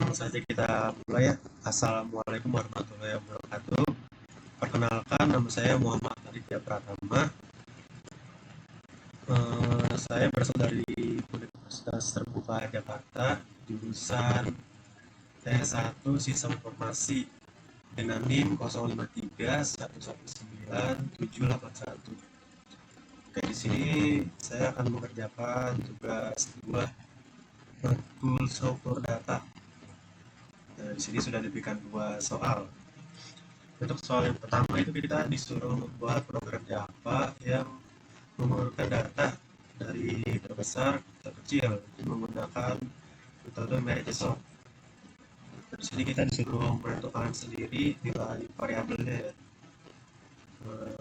Langsung saja kita mulai ya. Assalamualaikum warahmatullahi wabarakatuh. Perkenalkan, nama saya Muhammad Aditya Pratama. Saya berasal dari Universitas Terbuka Jakarta, jurusan T1 Sistem Informasi dengan NIM 0531197781. Oke, di sini saya akan mengerjakan tugas 2 matkul struktur data. Nah, di sini sudah diberikan 2 soal. Untuk soal yang pertama itu kita disuruh membuat program Java yang mengurutkan data dari terbesar ke terkecil menggunakan metode merge sort. Di sini kita disuruh menentukan sendiri nilai variabelnya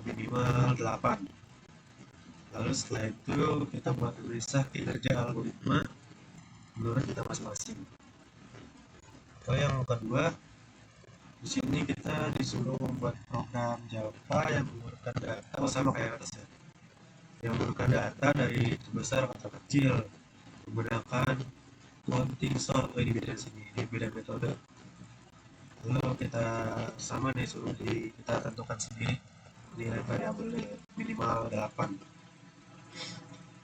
minimal 8. Lalu setelah itu kita buat analisa kinerja algoritma menurut kita masing-masing. Lalu yang kedua, di sini kita disuruh membuat program Java yang mengurutkan data sama kayak atas ya, yang mengurutkan data dari terbesar ke terkecil menggunakan counting sort. Ini beda sini, ini beda metode. Lalu kita sama nih suruh kita tentukan sendiri nilai variabelnya minimal 8.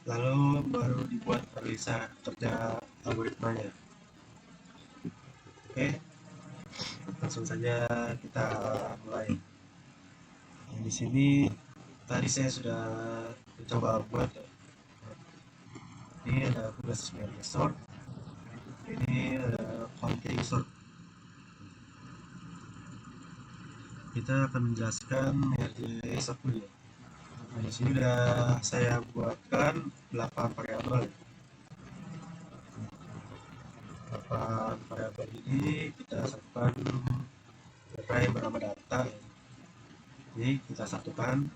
Lalu baru dibuat analisa kerja algoritmanya. Oke, langsung saja kita mulai. Di sini tadi saya sudah mencoba buat ini ada tugas merge sort, ini ada counting sort. Kita akan menjelaskan merge sort dulu ya. Nah, di sini sudah saya buatkan 8 variabel. 8 variabel ini kita satukan array bernama data ya. Jadi kita satukan.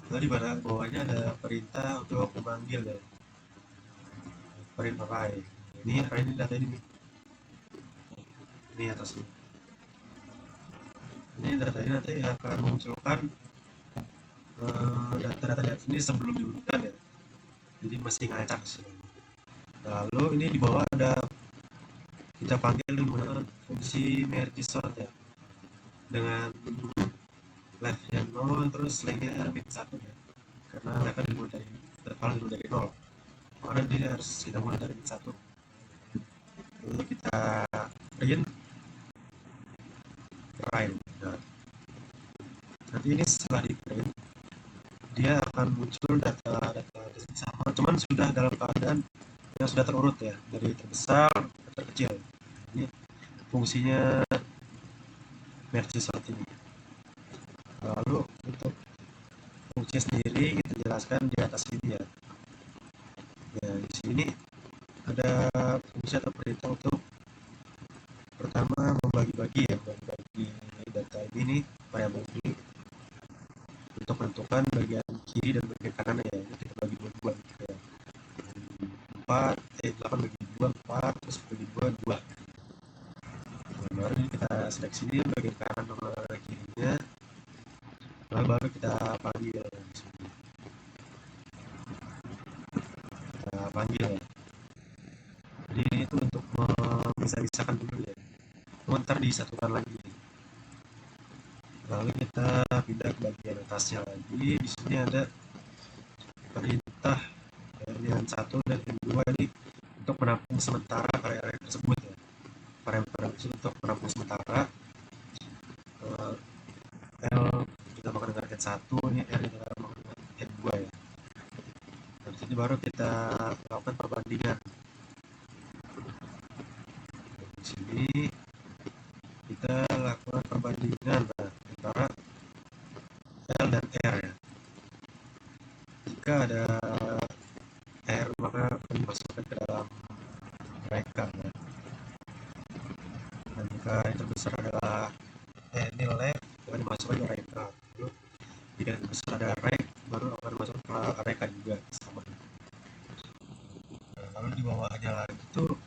Lalu di bawahnya ada perintah untuk memanggil ya, print array. Ini array ini data ini atas ini data ini nanti akan memunculkan data-data di sini sebelum diurutan ya, jadi mesti ngacak sih. Lalu ini di bawah ada kita panggil menggunakan fungsi merge sort ya, dengan left-nya 0 terus lengnya min 1 ya, karena mereka dimulai dari interval dimulai dari 0, karena dia harus kita mulai dari min 1. Lalu kita print prime. Nah, nanti ini setelah di print dia akan muncul data-data sama, cuman sudah dalam keadaan yang sudah terurut ya, dari terbesar ke terkecil. Ini fungsinya merge sort ini. Lalu untuk fungsi sendiri kita jelaskan di atas ini ya. Ya, di sini ada fungsi atau perintah untuk pertama membagi-bagi ya, membagi data ini variabel ini untuk menentukan bagian kiri dan bagian kanan ya. Ini kita bagi dua gitu ya. 8 bagi 2 4, terus bagi 2 2. Nah, baru ini kita seleksi ini bagian kanan sama kirinya. Lalu baru kita panggil di sini. Kita panggil ya. Jadi itu untuk memisah-misahkan dulu ya. Ntar disatukan lagi. Lalu kita pindah ke bagian atasnya lagi. Di sini ada perintah yang 1 dan yang 2 ini untuk menampung sementara array tersebut ya. Variabel untuk menampung sementara. L kita makan dengan n 1, ini R kita makan dengan n 2 ya. Dari sini baru kita lakukan perbandingan. Di sini kita lakukan perbandingan antara L dan R ya. Jika ada R maka akan dimasukkan ke dalam mereka ya. Dan jika yang terbesar adalah nilai akan dimasukkan ke mereka. Lalu jika yang terbesar ada array baru akan masuk ke mereka juga sama. Nah, lalu di bawahnya lagi itu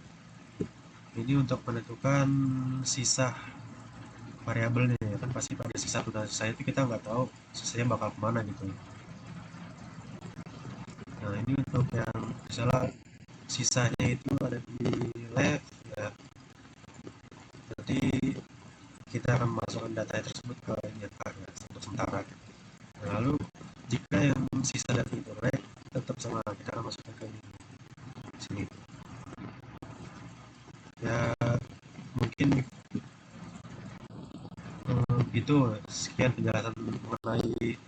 ini untuk menentukan sisa variabelnya ya, kan pasti pada sisa dan sisa itu kita nggak tahu sisanya bakal kemana gitu. Nah, ini untuk yang misalnya sisanya itu ada di left ya, nanti kita akan memasukkan data tersebut ke Injekar ya, untuk sementara. Nah, lalu jika yang sisa data itu baik, tetap sama kita akan masukkan ke sini. Ya mungkin itu sekian penjelasan mengenai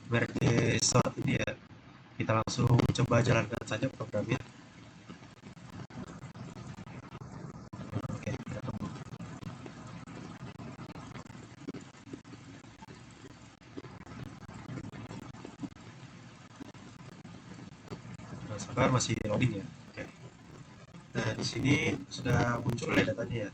merge sort ini ya. Kita langsung coba jalankan saja programnya. Oke, kita tunggu. Nah, sabar masih loading ya. Oke. Nah, di sini sudah muncul ya datanya ya.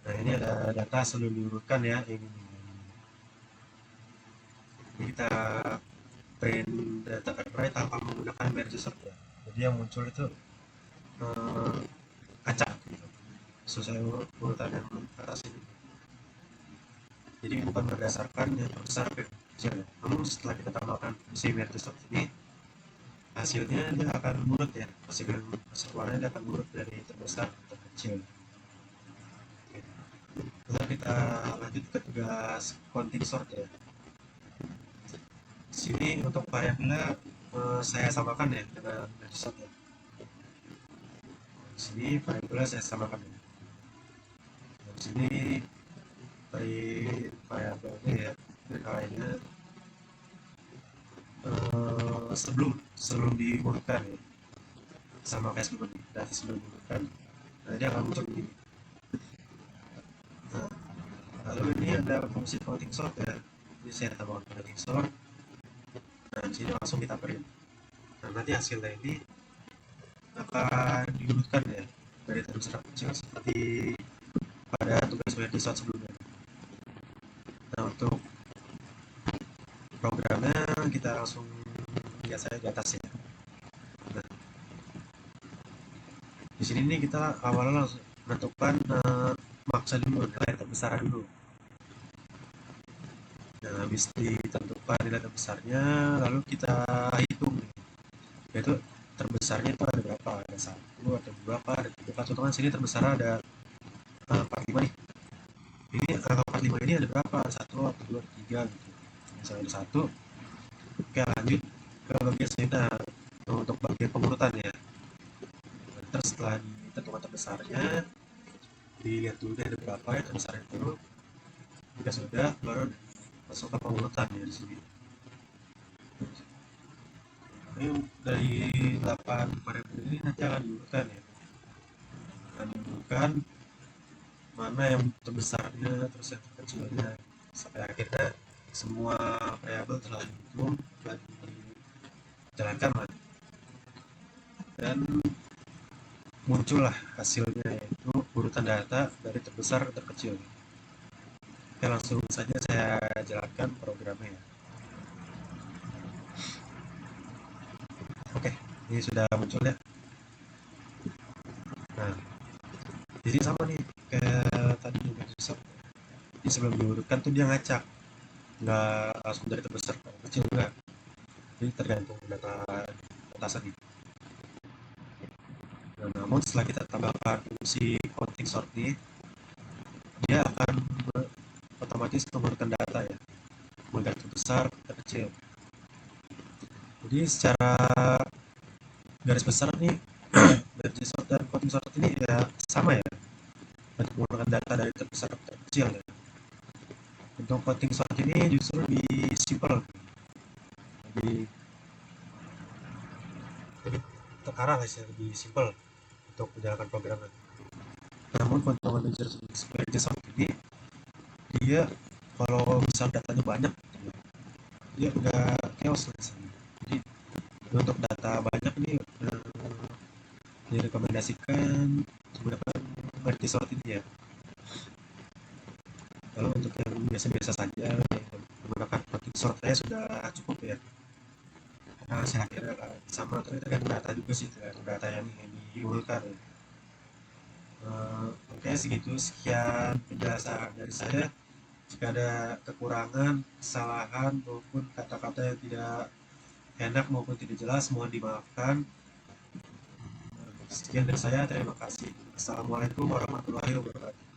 Nah, ini ada data sebelum diurutkan ya. Ini kita print data array tanpa menggunakan merge sort ya. Jadi yang muncul itu eh, acak gitu. Sesuai urutan yang atas ini. Jadi bukan berdasarkan yang terbesar ke kecil ya. Namun setelah kita tambahkan si merge sort ini, hasilnya dia akan menurut ya. Hasil warnanya dia akan menurut dari terbesar ke terkecil. Lalu kita lanjut ke tugas counting sort ya. Sini untuk variabelnya saya samakan ya dengan sort ya. Di sini variabelnya saya samakan ya. Di sini variabelnya ya, lainnya sebelum diurutkan ya, sama kayak sebelum data sebelum diurutkan. Nah, dia akan muncul begini. Nah, lalu ini ada fungsi counting sort ya. Ini saya tambahkan counting sort. Nah, di sini langsung kita print. Nah, nanti hasilnya ini akan diurutkan ya dari terbesar kecil seperti pada tugas merge sort sebelumnya. Nah, untuk programnya kita langsung lihat saja di atas ya. Nah, di sini nih kita awalnya langsung menentukan maksa dulu, nilai terbesar dulu. Nah, habis ditentukan nilai terbesarnya, lalu kita hitung nih, yaitu terbesarnya itu ada berapa, ada satu, ada berapa, ada tiga. Contohnya sini terbesar ada 45 nih. Ini angka 45 ini ada berapa? Ada satu, ada dua, ada tiga gitu. Misalnya ada satu. Oke, lanjut ke bagian selanjutnya untuk bagian pengurutan ya. Terus setelah ditentukan terbesarnya, dilihat dulu ada berapa ya terbesar itu. Jika sudah, baru masuk ke pengurutan ya di sini. Ini dari 8 variabel ini nanti akan diurutkan ya. Akan diurutkan mana yang terbesarnya, terus yang terkecilnya, sampai akhirnya semua variabel telah dihitung, telah dijalankan lah. Dan muncullah hasilnya, yaitu urutan data dari terbesar ke terkecil. Oke, langsung saja saya jalankan programnya ya. Oke, ini sudah muncul ya. Nah, jadi sama nih kayak tadi juga susah. Jadi sebelum diurutkan tuh dia ngacak, nggak langsung dari terbesar ke kecil enggak. Jadi tergantung data atas tadi. Nah, namun setelah kita tambahkan fungsi counting sort ini, dia akan otomatis mengurutkan data ya, mulai dari terbesar ke terkecil. Jadi secara garis besar nih merge sort dan counting sort ini ya sama ya, untuk menggunakan data dari terbesar ke terkecil ya. Untuk counting sort ini justru lebih simple, lebih terarah lah sih, lebih simple untuk menjalankan programnya. Namun keuntungan merge sort ini, dia kalau misal datanya banyak, dia udah chaos lah sih. Jadi untuk data banyak ini direkomendasikan menggunakan merge sort ini ya. Kalau untuk yang biasa-biasa saja yang menggunakan counting sort saya sudah cukup ya. Karena saya kira sama, tergantung data juga sih, tergantung data yang diurutkan. Oke, segitu, sekian penjelasan dari saya. Jika ada kekurangan, kesalahan maupun kata-kata yang tidak enak maupun tidak jelas mohon dimaafkan. Sekian dari saya, terima kasih. Assalamualaikum warahmatullahi wabarakatuh.